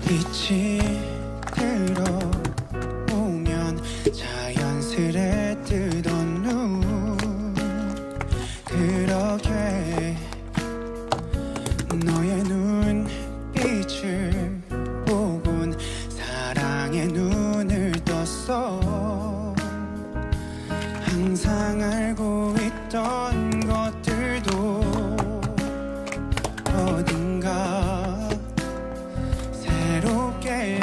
빛이 들어오면 자연스레 뜨던 눈, 그렇게 너의 눈빛을 보곤 사랑의 눈을 떴어. 항상 알고 있던 것들도 어딘가 새롭게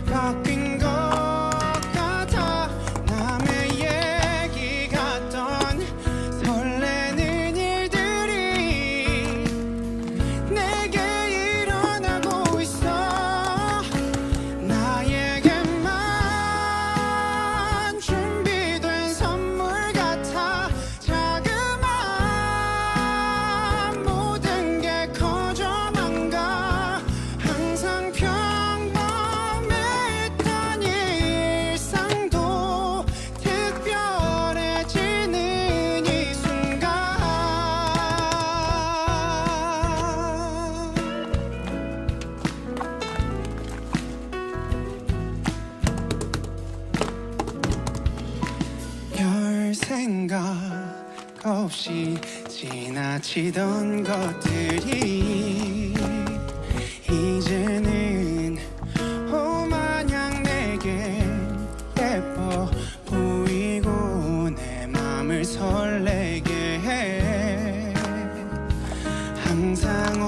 바뀐 것 같아. 남의 얘기 같던 설레는 일들이 내게 일어나고 있어. 나에게만 준비된 선물 같아. 자그마한 모든 게 커져만 가. 항상 평범했던 일상도 특별해지는 이 순간. 별 생각 없이 지나치던 것들이 이제는 마냥 내게 예뻐 보이고 내 맘을 설레게 해. 항상